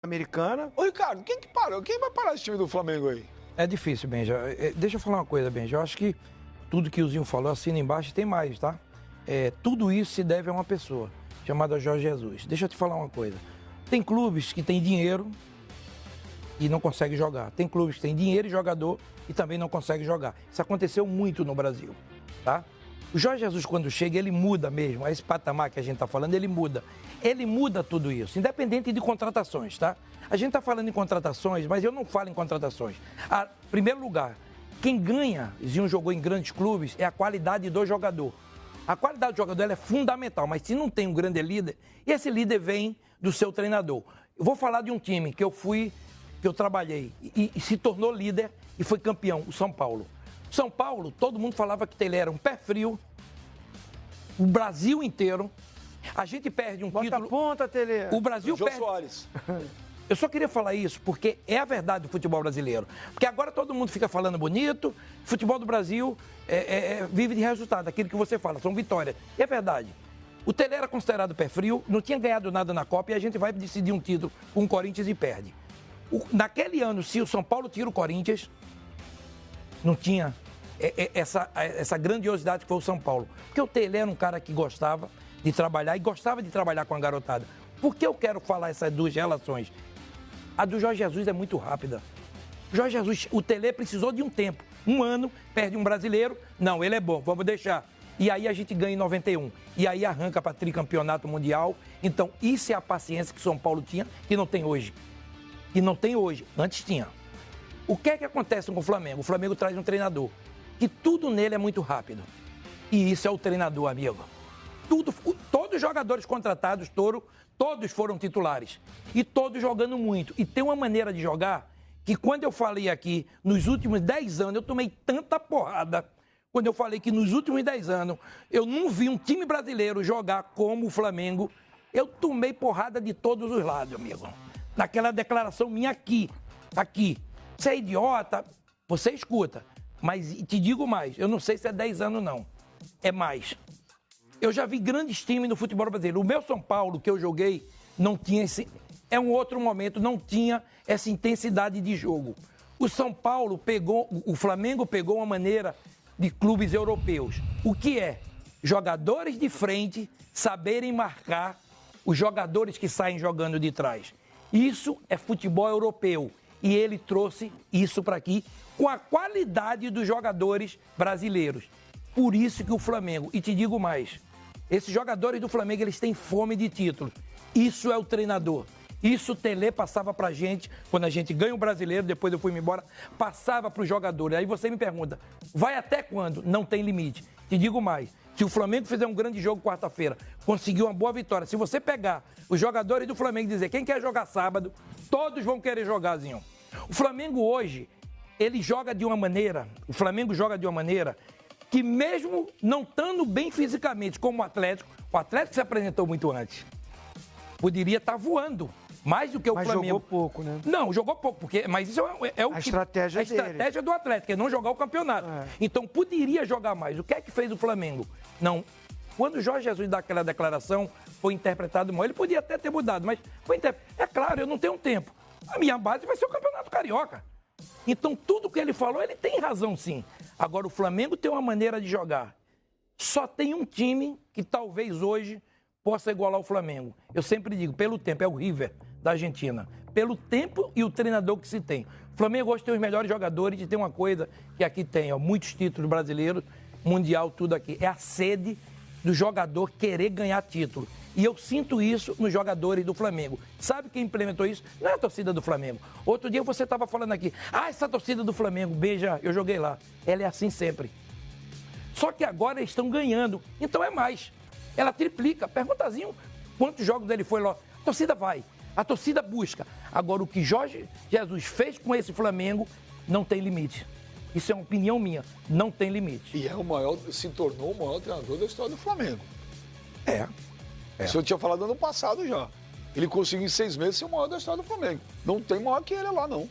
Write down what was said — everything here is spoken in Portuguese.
Americana. Ô, Ricardo, quem que parou? Quem vai parar esse time do Flamengo aí? É difícil, Benja. Deixa eu falar uma coisa, Benja. Eu acho que tudo que o Zinho falou, assina embaixo, tem mais, tá? Tudo isso se deve a uma pessoa, chamada Jorge Jesus. Deixa eu te falar uma coisa. Tem clubes que têm dinheiro e não conseguem jogar. Tem clubes que têm dinheiro e jogador e também não conseguem jogar. Isso aconteceu muito no Brasil, tá? O Jorge Jesus, quando chega, ele muda mesmo. Esse patamar que a gente está falando, ele muda. Ele muda tudo isso, independente de contratações, tá? A gente está falando em contratações, mas eu não falo em contratações. Em primeiro lugar, quem ganha, Zinho jogou em grandes clubes, é a qualidade do jogador. A qualidade do jogador ela é fundamental, mas se não tem um grande líder, esse líder vem do seu treinador. Eu vou falar de um time que eu trabalhei e se tornou líder e foi campeão, o São Paulo. O São Paulo, todo mundo falava que ele era um pé frio, o Brasil inteiro. A gente perde um título. Bota a ponta, Tele. O Brasil perde. Soares. Eu só queria falar isso porque é a verdade do futebol brasileiro. Porque agora todo mundo fica falando bonito, futebol do Brasil vive de resultado, aquilo que você fala, são vitórias. E é verdade. O Tele era considerado pé frio, não tinha ganhado nada na Copa e a gente vai decidir um título com o Corinthians e perde. Naquele ano, se o São Paulo tira o Corinthians, não tinha essa grandiosidade que foi o São Paulo. Porque o Tele era um cara que gostava de trabalhar e gostava de trabalhar com a garotada. Por que eu quero falar essas duas relações? A do Jorge Jesus é muito rápida. O Jorge Jesus, o Tele precisou de um tempo. Um ano, perde um brasileiro. Não, ele é bom, vamos deixar. E aí a gente ganha em 91. E aí arranca para tricampeonato mundial. Então, isso é a paciência que o São Paulo tinha, que não tem hoje. Que não tem hoje. Antes tinha. O que é que acontece com o Flamengo? O Flamengo traz um treinador. Que tudo nele é muito rápido. E isso é o treinador, amigo. Todos os jogadores contratados, todos foram titulares. E todos jogando muito. E tem uma maneira de jogar que quando eu falei aqui, nos últimos 10 anos, eu tomei tanta porrada. Quando eu falei que nos últimos 10 anos, eu não vi um time brasileiro jogar como o Flamengo. Eu tomei porrada de todos os lados, amigo. Naquela declaração minha aqui. Você é idiota? Você escuta. Mas te digo mais, eu não sei se é 10 anos não. É mais. Eu já vi grandes times no futebol brasileiro. O meu São Paulo, que eu joguei, não tinha esse... É um outro momento, não tinha essa intensidade de jogo. O São Paulo pegou... O Flamengo pegou uma maneira de clubes europeus. O que é? Jogadores de frente saberem marcar os jogadores que saem jogando de trás. Isso é futebol europeu. E ele trouxe isso para aqui com a qualidade dos jogadores brasileiros. Por isso que o Flamengo... E te digo mais... Esses jogadores do Flamengo, eles têm fome de títulos. Isso é o treinador. Isso o Tele passava pra gente, quando a gente ganha o brasileiro, depois eu fui embora, passava pros jogadores. Aí você me pergunta, vai até quando? Não tem limite. Te digo mais, se o Flamengo fizer um grande jogo quarta-feira, conseguir uma boa vitória, se você pegar os jogadores do Flamengo e dizer, quem quer jogar sábado, todos vão querer jogar, Zinho. O Flamengo hoje, ele joga de uma maneira, que mesmo não estando bem fisicamente como o Atlético se apresentou muito antes. Poderia estar voando mais do que o Flamengo. Mas jogou pouco, né? Não, jogou pouco, mas isso é o a estratégia dele. A estratégia do Atlético, é não jogar o campeonato. Então, poderia jogar mais. O que é que fez o Flamengo? Não. Quando o Jorge Jesus dá aquela declaração, foi interpretado mal. Ele podia até ter mudado, mas foi interpretado. É claro, eu não tenho tempo. A minha base vai ser o Campeonato Carioca. Então, tudo que ele falou, ele tem razão, sim. Agora, o Flamengo tem uma maneira de jogar. Só tem um time que talvez hoje possa igualar o Flamengo. Eu sempre digo, pelo tempo, é o River, da Argentina. Pelo tempo e o treinador que se tem. O Flamengo hoje tem os melhores jogadores e tem uma coisa que aqui tem, ó, muitos títulos brasileiros, mundial, tudo aqui. É a sede do jogador querer ganhar título. E eu sinto isso nos jogadores do Flamengo. Sabe quem implementou isso? Não é a torcida do Flamengo. Outro dia você estava falando aqui, essa torcida do Flamengo, beija, eu joguei lá. Ela é assim sempre. Só que agora eles estão ganhando, então é mais. Ela triplica. Perguntazinho quantos jogos ele foi lá. A torcida vai, a torcida busca. Agora, o que Jorge Jesus fez com esse Flamengo não tem limite. Isso é uma opinião minha, não tem limite. E se tornou o maior treinador da história do Flamengo. É. Isso eu tinha falado ano passado já. Ele conseguiu em 6 meses ser o maior da história do Flamengo. Não tem maior que ele lá, não.